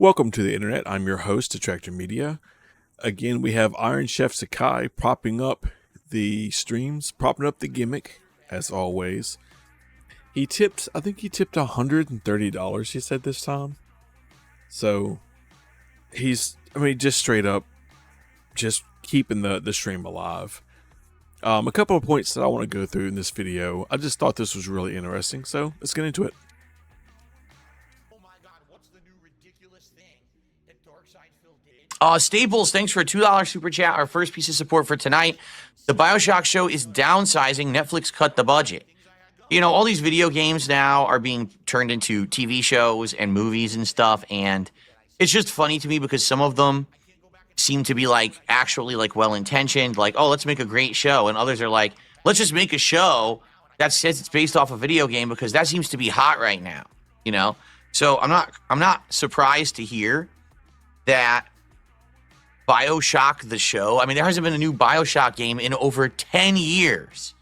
Welcome to the internet. I'm your host, Attractor Media. Again, we have Ironchefsakai propping up the streams, propping up the gimmick, as always. I think he tipped $130, he said this time. So, just straight up, just keeping the stream alive. A couple of points that I want to go through in this video. I just thought this was really interesting, so let's get into it. Staples, thanks for a $2 super chat. Our first piece of support for tonight. The BioShock show is downsizing. Netflix cut the budget. You know, all these video games now are being turned into TV shows and movies and stuff. And it's just funny to me because some of them seem to be actually well-intentioned. Like, oh, let's make a great show. And others are like, let's just make a show that says it's based off a video game because that seems to be hot right now. You know? So I'm not surprised to hear that BioShock the show. I mean, there hasn't been a new BioShock game in over 10 years.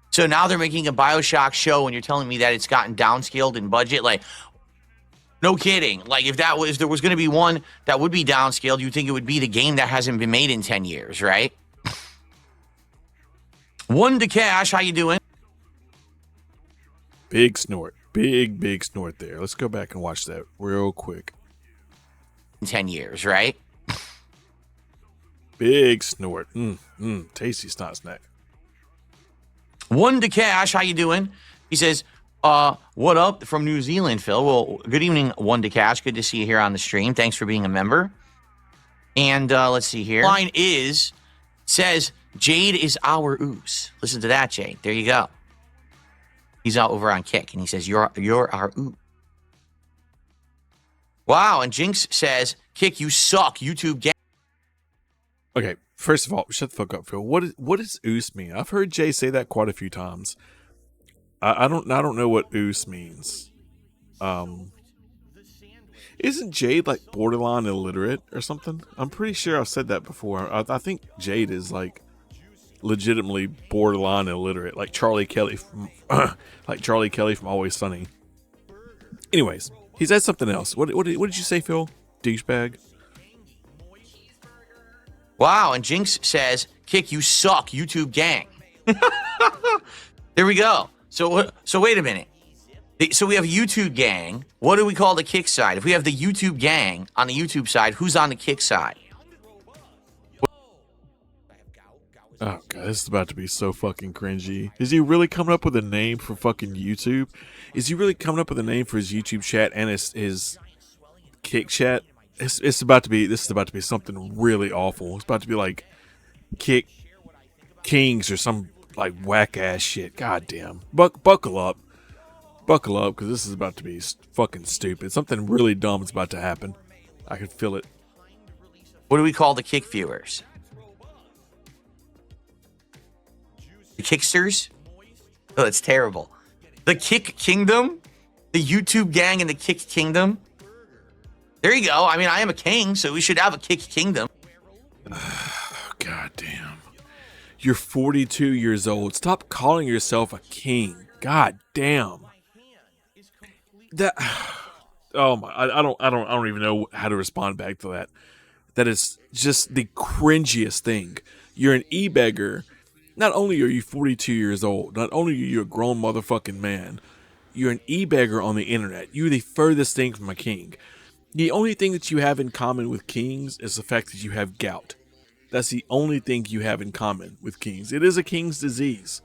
So now they're making a BioShock show and you're telling me that it's gotten downscaled in budget? Like, no kidding. Like, if there was going to be one that would be downscaled, you'd think it would be the game that hasn't been made in 10 years, right? One to Cash, how you doing? Big snort. Big snort there. Let's go back and watch that real quick. 10 years, right? Big snort. Tasty snot snack. One to Cash, how you doing? He says, what up from New Zealand, Phil? Well, good evening, One to Cash. Good to see you here on the stream. Thanks for being a member. And let's see here. Line says, Jade is our ooze. Listen to that, Jade. There you go. He's out over on Kick, and he says, you're our ooze. Wow, and Jinx says, Kick, you suck, YouTube gang. Okay, first of all, shut the fuck up, Phil. What does oos mean? I've heard Jay say that quite a few times. I don't know what oos means. Isn't Jade like borderline illiterate or something? I'm pretty sure I've said that before. I think Jade is like legitimately borderline illiterate, like Charlie Kelly from Always Sunny. Anyways, he said something else. What did you say, Phil? Douchebag. Wow, and Jinx says, Kick, you suck, YouTube gang. There we go. So wait a minute. So we have YouTube gang. What do we call the Kick side? If we have the YouTube gang on the YouTube side, who's on the Kick side? Oh, God, this is about to be so fucking cringy. Is he really coming up with a name for fucking YouTube? Is he really coming up with a name for his YouTube chat and his Kick chat? This is about to be something really awful. It's about to be like Kick Kings or some like whack ass shit. God damn. Buckle up, because this is about to be fucking stupid. Something really dumb is about to happen. I can feel it. What do we call the Kick viewers? The Kicksters? Oh, that's terrible. The Kick Kingdom? The YouTube gang and the Kick Kingdom? There you go. I mean, I am a king, so we should have a Kick Kingdom. God damn. You're 42 years old. Stop calling yourself a king. God damn. Oh my, I don't even know how to respond back to that. That is just the cringiest thing. You're an e-beggar. Not only are you 42 years old, not only are you a grown motherfucking man, you're an e-beggar on the internet. You're the furthest thing from a king. The only thing that you have in common with kings is the fact that you have gout. That's the only thing you have in common with kings. It is a king's disease.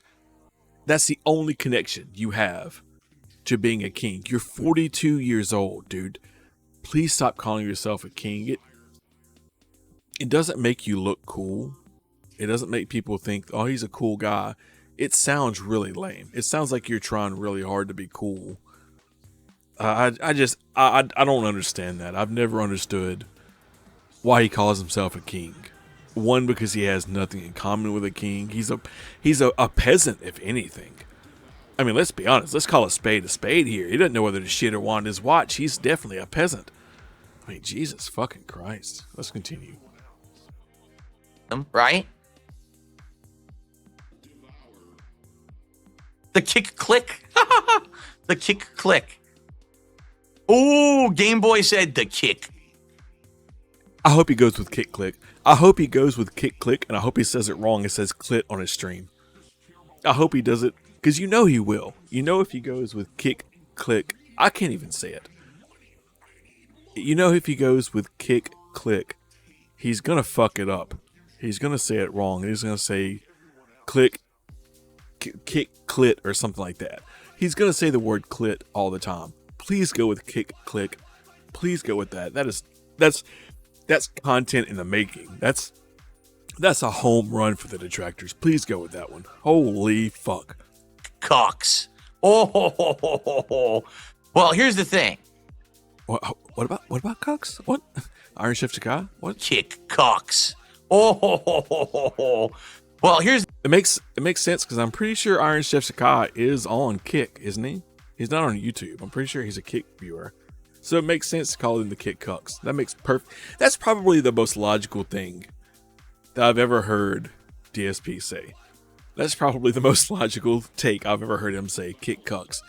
That's the only connection you have to being a king. You're 42 years old, dude. Please stop calling yourself a king. It doesn't make you look cool. It doesn't make people think, oh, he's a cool guy. It sounds really lame. It sounds like you're trying really hard to be cool. I don't understand that. I've never understood why he calls himself a king. One, because he has nothing in common with a king. He's a peasant, if anything. I mean, let's be honest. Let's call a spade here. He doesn't know whether to shit or wind his watch. He's definitely a peasant. I mean, Jesus fucking Christ. Let's continue. Right? The Kick Click. The Kick Click. Oh, Game Boy said the Kick I hope he goes with kick click. I hope he goes with kick click, and I hope he says it wrong. It says clit on his stream. I hope he does it, because you know he will. You know if he goes with kick click, I can't even say it. You know if he goes with kick click, he's gonna fuck it up. He's gonna say it wrong. He's gonna say click, kick clit or something like that. He's gonna say the word clit all the time. Please go with kick click. Please go with that. That's content in the making. That's a home run for the detractors. Please go with that one. Holy fuck. Cocks. Oh, well, here's the thing. What about Cox? What? Ironchefsakai? What? Kick cocks. Oh, well, here's It makes sense because I'm pretty sure Ironchefsakai is on Kick, isn't he? He's not on YouTube. I'm pretty sure he's a Kick viewer. So it makes sense to call him the Kick Cucks. That makes perfect. That's probably the most logical thing that I've ever heard DSP say. That's probably the most logical take I've ever heard him say, Kick Cucks.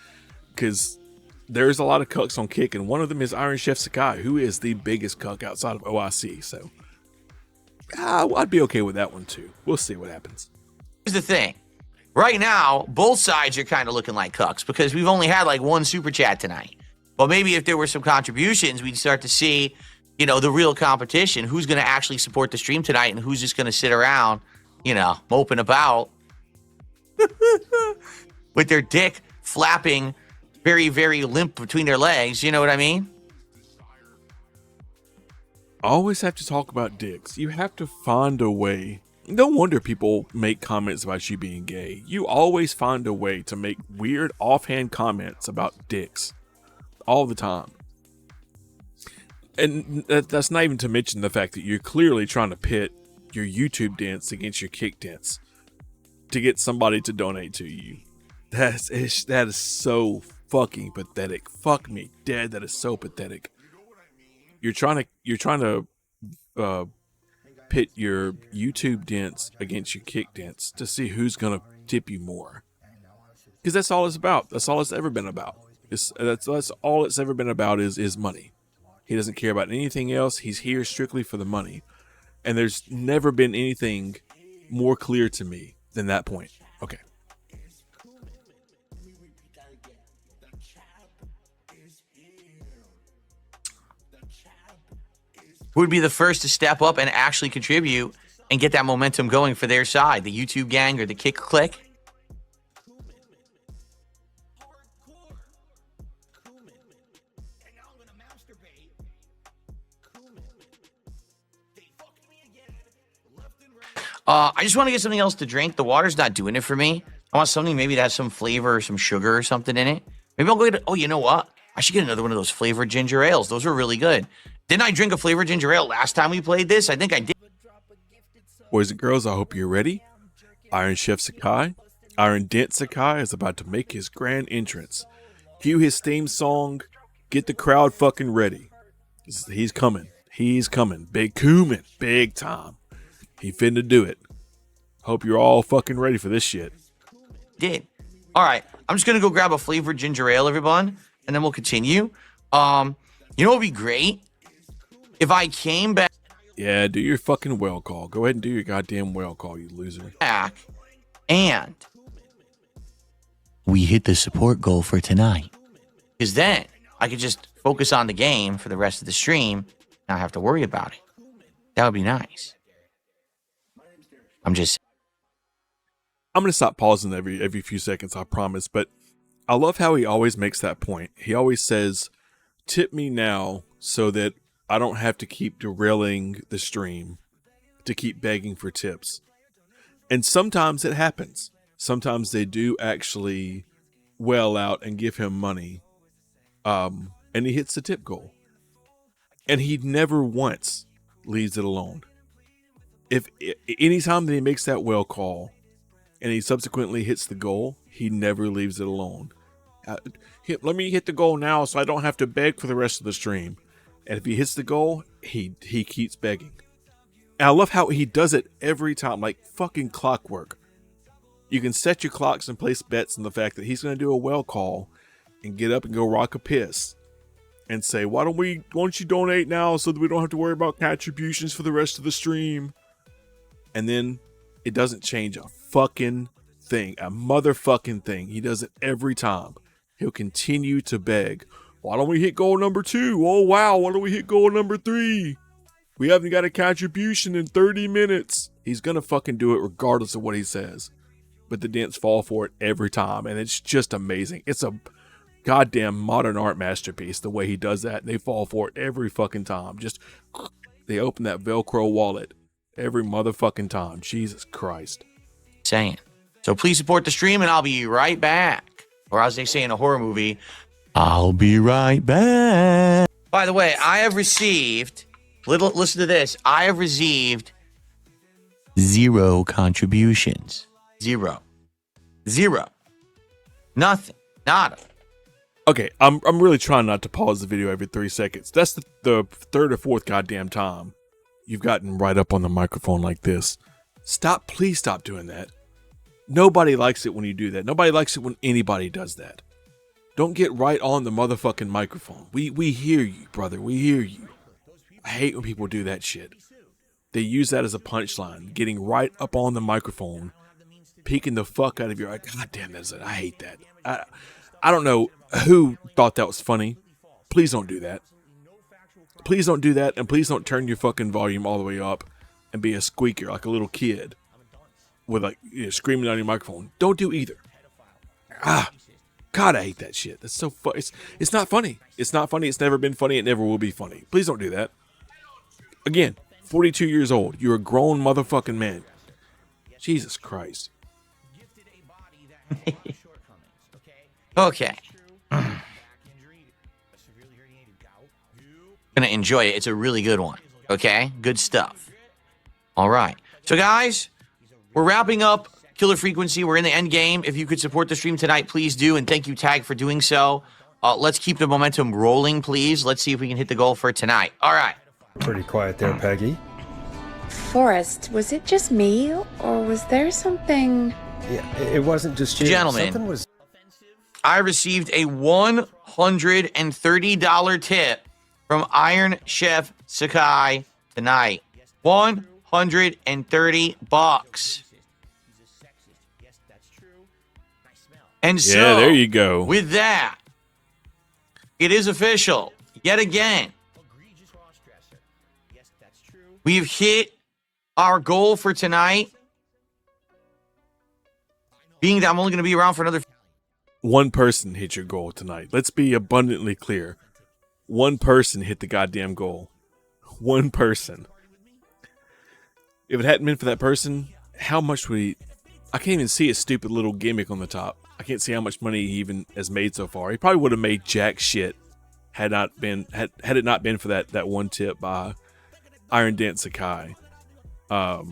Because there's a lot of cucks on Kick, and one of them is Ironchefsakai, who is the biggest cuck outside of OIC. So I'd be okay with that one too. We'll see what happens. Here's the thing. Right now, both sides are kind of looking like cucks because we've only had like one super chat tonight. But maybe if there were some contributions, we'd start to see, you know, the real competition. Who's going to actually support the stream tonight and who's just going to sit around, you know, moping about with their dick flapping very, very limp between their legs. You know what I mean? Always have to talk about dicks. You have to find a way. No wonder people make comments about you being gay. You always find a way to make weird offhand comments about dicks. All the time. And that's not even to mention the fact that you're clearly trying to pit your YouTube dents against your Kick dents to get somebody to donate to you. That is so fucking pathetic. Fuck me dead. That is so pathetic. You're trying to pit your YouTube dents against your Kick dents to see who's gonna tip you more. Because that's all it's about. That's all it's ever been about. That's all it's ever been about is money. He doesn't care about anything else. He's here strictly for the money. And there's never been anything more clear to me than that point. Okay. Who would be the first to step up and actually contribute and get that momentum going for their side? The YouTube gang or the Kick Click? I just want to get something else to drink. The water's not doing it for me. I want something maybe that has some flavor or some sugar or something in it. Maybe I'll go get, oh, you know what? I should get another one of those flavored ginger ales. Those are really good. Didn't I drink a flavored ginger ale last time we played this? I think I did. Boys and girls, I hope you're ready. Ironchefsakai, Dent Sakai is about to make his grand entrance. Cue his theme song. Get the crowd fucking ready. He's coming. He's coming. Big cumin. Big time. He finna do it. Hope you're all fucking ready for this shit. Did. All right. I'm just going to go grab a flavored ginger ale, everyone, and then we'll continue. You know what would be great? If I came back. Yeah, do your fucking whale call. Go ahead and do your goddamn whale call, you loser. Back and we hit the support goal for tonight. Because then I could just focus on the game for the rest of the stream and not have to worry about it. That would be nice. I'm going to stop pausing every few seconds, I promise. But I love how he always makes that point. He always says, tip me now so that I don't have to keep derailing the stream to keep begging for tips. And sometimes it happens. Sometimes they do actually well out and give him money. And he hits the tip goal. And he never once leaves it alone. If anytime that he makes that whale call and he subsequently hits the goal, he never leaves it alone. Let me hit the goal now so I don't have to beg for the rest of the stream. And if he hits the goal, he keeps begging. And I love how he does it every time, like fucking clockwork. You can set your clocks and place bets on the fact that he's going to do a whale call and get up and go rock a piss. and say, why don't you donate now so that we don't have to worry about contributions for the rest of the stream? And then it doesn't change a fucking thing, a motherfucking thing. He does it every time. He'll continue to beg. Why don't we hit goal number 2? Oh wow, why don't we hit goal number 3? We haven't got a contribution in 30 minutes. He's gonna fucking do it regardless of what he says. But the Dents fall for it every time, and it's just amazing. It's a goddamn modern art masterpiece, the way he does that. They fall for it every fucking time. Just, they open that Velcro wallet every motherfucking time. Jesus Christ. Saying. So please support the stream, and I'll be right back. Or as they say in a horror movie, I'll be right back. By the way, I have received, listen to this, I have received 0 contributions. 0. Nothing. Nada. Okay, I'm really trying not to pause the video every 3 seconds. That's the third or fourth goddamn time you've gotten right up on the microphone like this. Please stop doing that. Nobody likes it when you do that. Nobody likes it when anybody does that. Don't get right on the motherfucking microphone. We hear you, brother. We hear you. I hate when people do that shit. They use that as a punchline, getting right up on the microphone, peeking the fuck out of your eye. God damn, that's it. I hate that. I don't know who thought that was funny. Please don't do that. Please don't do that, and please don't turn your fucking volume all the way up and be a squeaker like a little kid with screaming on your microphone. Don't do either. God, I hate that shit. That's so funny. It's not funny. It's not funny. It's never been funny. It never will be funny. Please don't do that. Again, 42 years old. You're a grown motherfucking man. Jesus Christ. Okay. Gonna enjoy it. It's a really good one. Okay? Good stuff. All right. So, guys, we're wrapping up Killer Frequency. We're in the end game. If you could support the stream tonight, please do. And thank you, Tag, for doing so. Let's keep the momentum rolling, please. Let's see if we can hit the goal for tonight. All right. Pretty quiet there, Peggy. Forrest, was it just me, or was there something? Yeah, it wasn't just you. Gentlemen, Something was... I received a $130 tip from Ironchefsakai tonight. $130. And so, yeah, there you go. With that, it is official. Yet again, we've hit our goal for tonight. Being that I'm only going to be around for another... One person hit your goal tonight. Let's be abundantly clear. One person hit the goddamn goal. One person. If it hadn't been for that person, how much would he... I can't even see his stupid little gimmick on the top. I can't see how much money he even has made so far. He probably would have made jack shit had it not been for that one tip by Dent Sakai. That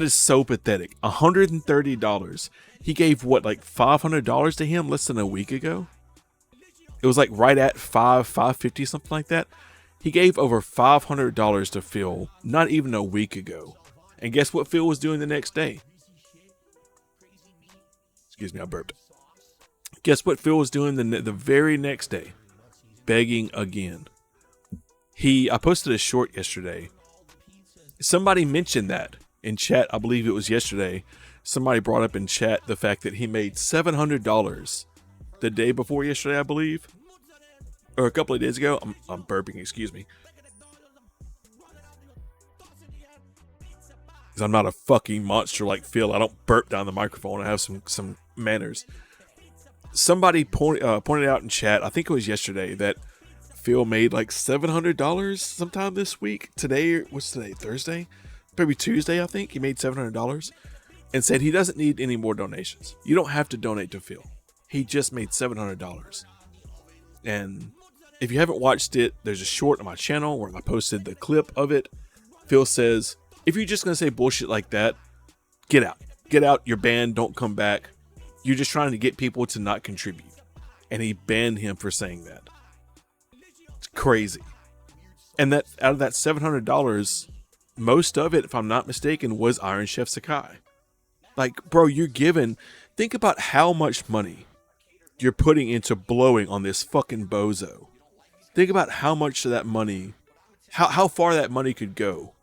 is so pathetic. $130. He gave what, like $500 to him less than a week ago? It was like right at $550, something like that. He gave over $500 to Phil not even a week ago. And guess what Phil was doing the next day? Excuse me, I burped. Guess what Phil was doing the very next day? Begging again. I posted a short yesterday. Somebody mentioned that in chat. I believe it was yesterday. Somebody brought up in chat the fact that he made $700 the day before yesterday, I believe. Or a couple of days ago. I'm burping, excuse me. Because I'm not a fucking monster like Phil. I don't burp down the microphone. I have some manners. Somebody pointed out in chat, I think it was yesterday, that Phil made like $700 sometime this week. What's today? Thursday? Maybe Tuesday, I think. He made $700 and said he doesn't need any more donations. You don't have to donate to Phil. He just made $700. And if you haven't watched it, there's a short on my channel where I posted the clip of it. Phil says, if you're just going to say bullshit like that, get out. Get out. You're banned. Don't come back. You're just trying to get people to not contribute. And he banned him for saying that. It's crazy. And that out of that $700, most of it, if I'm not mistaken, was Ironchefsakai. Like, bro, you're given... Think about how much money you're putting into blowing on this fucking bozo. Think about how much of that money, how far that money could go.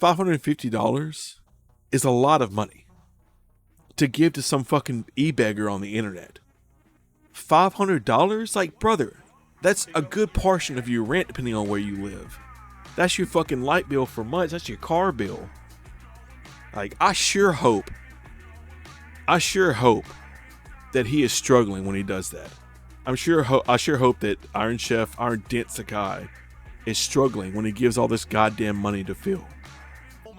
$550 is a lot of money to give to some fucking e-beggar on the internet. $500? Like, brother, that's a good portion of your rent depending on where you live. That's your fucking light bill for months. That's your car bill. Like, I sure hope that he is struggling when he does that. I sure hope that Iron Dent Sakai is struggling when he gives all this goddamn money to Phil.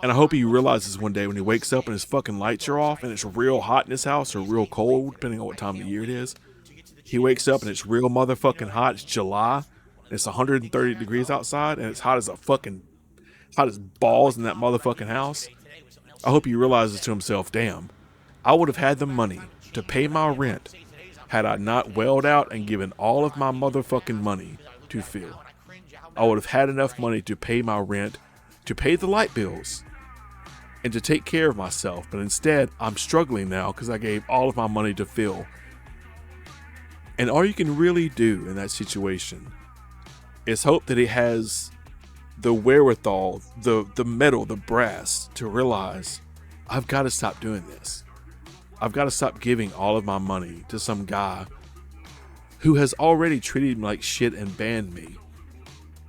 And I hope he realizes one day when he wakes up and his fucking lights are off and it's real hot in his house or real cold, depending on what time of the year it is. He wakes up and it's real motherfucking hot. It's July. And it's 130 degrees outside and it's hot as balls in that motherfucking house. I hope he realizes to himself, damn, I would have had the money to pay my rent had I not wailed out and given all of my motherfucking money to Phil. I would have had enough money to pay my rent, to pay the light bills, and to take care of myself. But instead, I'm struggling now because I gave all of my money to Phil. And all you can really do in that situation is hope that he has the wherewithal, the metal, the brass to realize, I've got to stop doing this. I've got to stop giving all of my money to some guy who has already treated me like shit and banned me.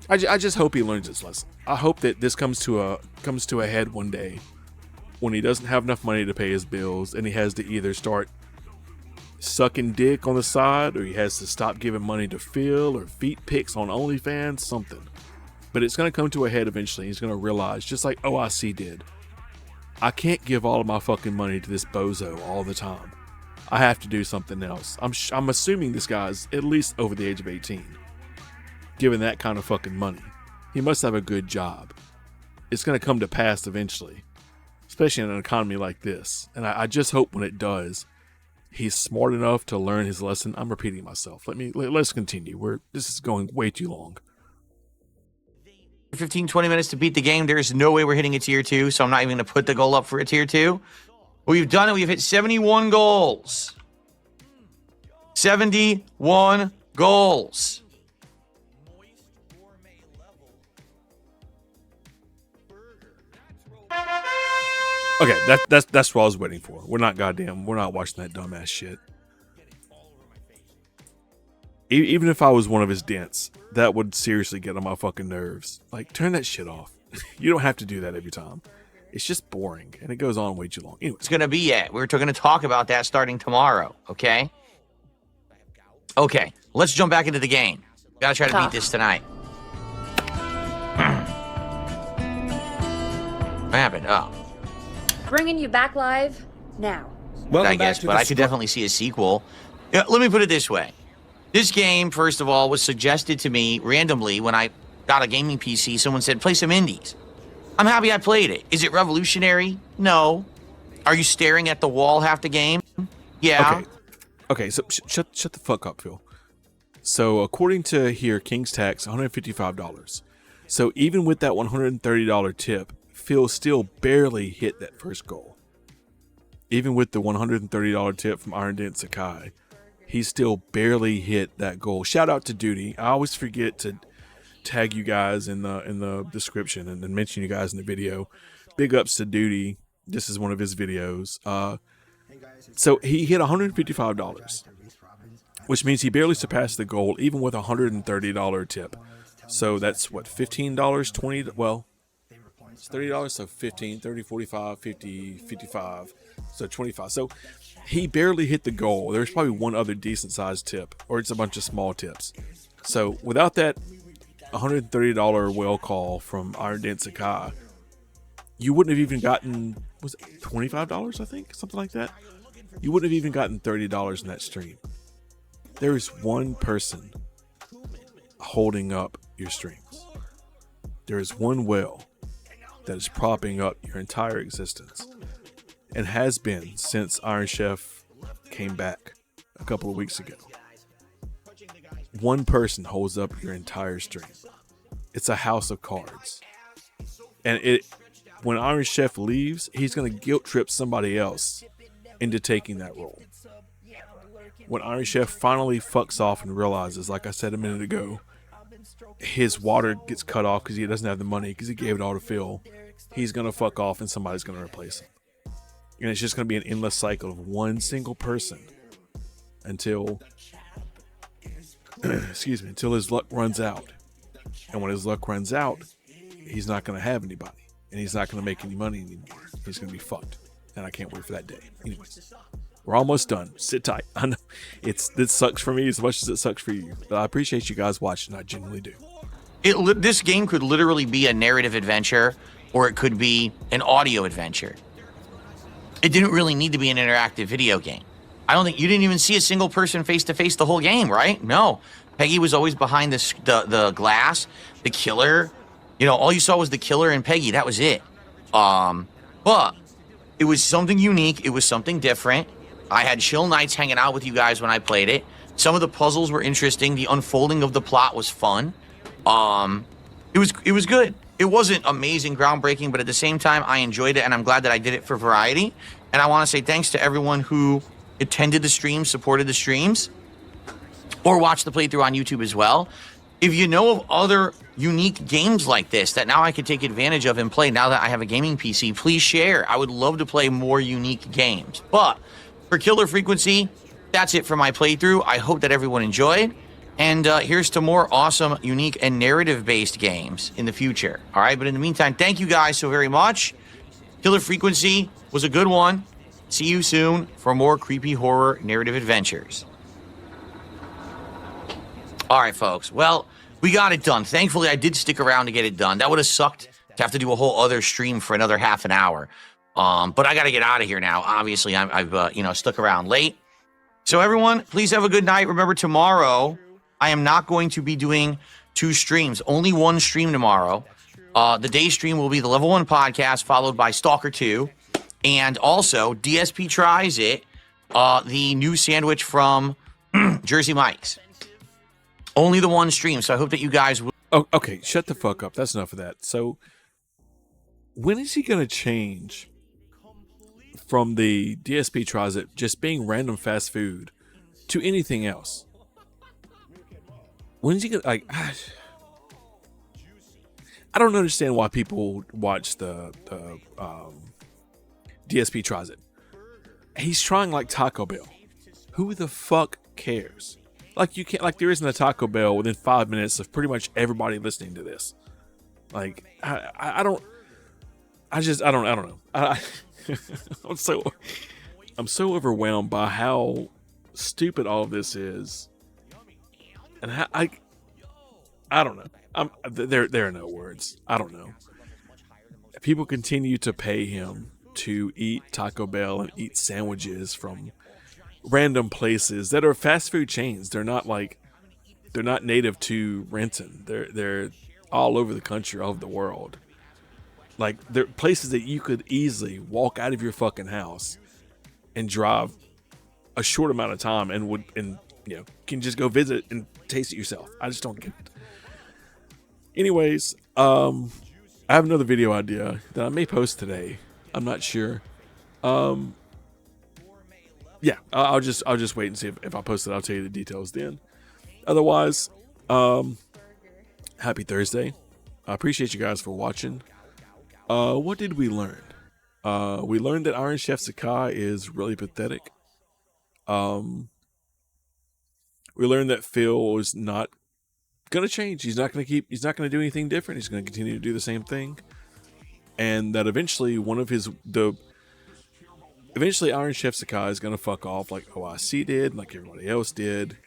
I just hope he learns his lesson. I hope that this comes to a head one day when he doesn't have enough money to pay his bills and he has to either start sucking dick on the side or he has to stop giving money to Phil or feet pics on OnlyFans, something. But it's going to come to a head eventually. He's going to realize, just like OIC did, I can't give all of my fucking money to this bozo all the time. I have to do something else. I'm assuming this guy's at least over the age of 18. Given that kind of fucking money, he must have a good job. It's going to come to pass eventually, especially in an economy like this. And I just hope when it does, he's smart enough to learn his lesson. I'm repeating myself. Let's continue. This is going way too long. 15-20 minutes to beat the game. There's no way we're hitting a tier 2, so I'm not even going to put the goal up for a tier 2. We've done it. We've hit 71 goals. 71 goals. Okay, that's what I was waiting for. We're not watching that dumbass shit. Even if I was one of his dents, that would seriously get on my fucking nerves. Like, turn that shit off. You don't have to do that every time. It's just boring, and it goes on way too long. Anyway. It's going to be it. We're going to talk about that starting tomorrow, okay? Okay, let's jump back into the game. Got to try to beat this tonight. What happened? Oh. Bringing you back live now. Welcome I guess, back to but the I could definitely see a sequel. Yeah, let me put it this way. This game, first of all, was suggested to me randomly when I got a gaming PC. Someone said, play some indies. I'm happy I played it. Is it revolutionary? No. Are you staring at the wall half the game? Yeah. Okay, so shut the fuck up, Phil. So according to here, King's Tax, $155. So even with that $130 tip, Phil still barely hit that first goal. Even with the $130 tip from Iron Dent Sakai, he still barely hit that goal. Shout out to Duty. I always forget to tag you guys in the description and mention you guys in the video. Big ups to Duty. This is one of his videos. So he hit $155, which means he barely surpassed the goal even with a $130 tip. So that's what, $15, $20, well, it's $30, so 15, 30, 45, 50, 55, so 25. So he barely hit the goal. There's probably one other decent sized tip, or it's a bunch of small tips. So without that $130 whale call from Iron Dent Sakai, you wouldn't have even gotten, was it $25, I think? Something like that. You wouldn't have even gotten $30 in that stream. There is one person holding up your streams. There is one whale that is propping up your entire existence and has been since Iron Chef came back a couple of weeks ago. One person holds up your entire stream. It's a house of cards. And when Iron Chef leaves, he's going to guilt trip somebody else into taking that role. when Iron Chef finally fucks off and realizes, like I said a minute ago, his water gets cut off because he doesn't have the money because he gave it all to Phil, he's going to fuck off and somebody's going to replace him. And it's just going to be an endless cycle of one single person until, until his luck runs out. And when his luck runs out, he's not going to have anybody. And he's not going to make any money anymore. He's going to be fucked. And I can't wait for that day. Anyways, we're almost done. Sit tight. I know this sucks for me as much as it sucks for you. But I appreciate you guys watching. I genuinely do. This game could literally be a narrative adventure, or it could be an audio adventure. It didn't really need to be an interactive video game. I don't think you didn't even see a single person face to face the whole game, right? No. Peggy was always behind the glass, the killer. You know, all you saw was the killer and Peggy. That was it. But it was something unique. It was something different. I had chill nights hanging out with you guys when I played it. Some of the puzzles were interesting. The unfolding of the plot was fun. It was good. It wasn't amazing, groundbreaking, but at the same time, I enjoyed it, and I'm glad that I did it for variety. And I want to say thanks to everyone who attended the streams, supported the streams, or watched the playthrough on YouTube as well. If you know of other unique games like this that now I could take advantage of and play now that I have a gaming PC, please share. I would love to play more unique games. But for Killer Frequency, that's it for my playthrough. I hope that everyone enjoyed. And here's to more awesome, unique, and narrative-based games in the future. All right, but in the meantime, thank you guys so very much. Killer Frequency was a good one. See you soon for more creepy horror narrative adventures. All right, folks. Well, we got it done. Thankfully, I did stick around to get it done. That would have sucked to have to do a whole other stream for another half an hour. But I got to get out of here now. Obviously, I've stuck around late. So everyone, please have a good night. Remember, tomorrow, I am not going to be doing 2 streams. Only 1 stream tomorrow. The day stream will be the Level 1 podcast, followed by Stalker 2. And also, DSP Tries It, the new sandwich from Jersey Mike's. Only the 1 stream, so I hope that you guys will. Oh, okay, shut the fuck up. That's enough of that. So, when is he going to change from the DSP Tries It just being random fast food to anything else? When's he going to, like, I don't understand why people watch the DSP Tries It. He's trying like Taco Bell. Who the fuck cares? Like, you can't, like, there isn't a Taco Bell within 5 minutes of pretty much everybody listening to this. Like, I don't know. I'm so overwhelmed by how stupid all of this is. And how, I don't know. There are no words. I don't know. People continue to pay him to eat Taco Bell and eat sandwiches from random places that are fast food chains. They're not native to Renton. They're all over the country, all over the world. Like, they're places that you could easily walk out of your fucking house and drive a short amount of time and can just go visit and taste it yourself. I just don't get it. Anyways, I have another video idea that I may post today. I'm not sure. Yeah, I'll just wait and see if I post it. I'll tell you the details then. Otherwise, happy Thursday. I appreciate you guys for watching. What did we learn? We learned that Ironchefsakai is really pathetic. We learned that Phil is not gonna change. He's not gonna do anything different. He's gonna continue to do the same thing. And that eventually Ironchefsakai is gonna fuck off like OIC did, like everybody else did.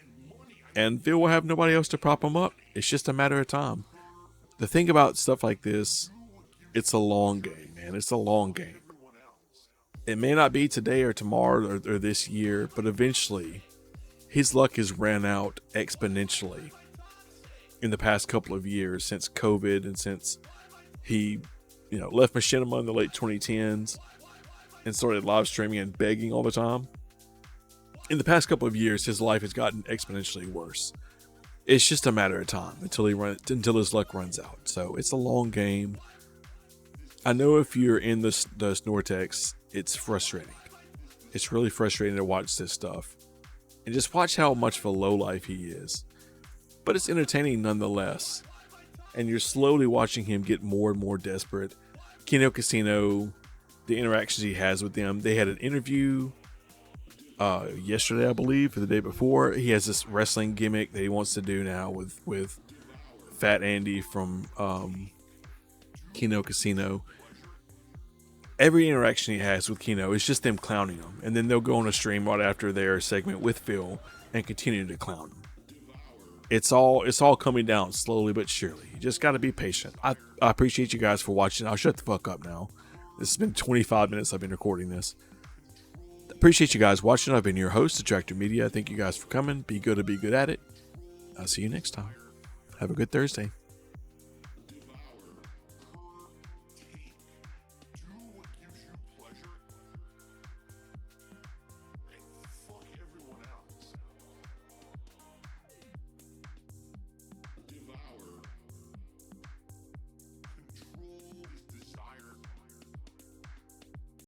And Phil will have nobody else to prop him up. It's just a matter of time. The thing about stuff like this, it's a long game, man. It's a long game. It may not be today or tomorrow or this year, but eventually his luck has ran out exponentially in the past couple of years since COVID and since he, left Machinima in the late 2010s and started live streaming and begging all the time. In the past couple of years, his life has gotten exponentially worse. It's just a matter of time until his luck runs out. So it's a long game. I know if you're in the Snortex, it's frustrating. It's really frustrating to watch this stuff and just watch how much of a lowlife he is. But it's entertaining nonetheless. And you're slowly watching him get more and more desperate. Kino Casino, the interactions he has with them. They had an interview yesterday, I believe, or the day before. He has this wrestling gimmick that he wants to do now with Fat Andy from Kino Casino. Every interaction he has with Kino is just them clowning him. And then they'll go on a stream right after their segment with Phil and continue to clown him. It's all coming down slowly but surely. You just got to be patient. I appreciate you guys for watching. I'll shut the fuck up now. This has been 25 minutes I've been recording this. Appreciate you guys watching. I've been your host, Attractor Media. Thank you guys for coming. Be good to be good at it. I'll see you next time. Have a good Thursday.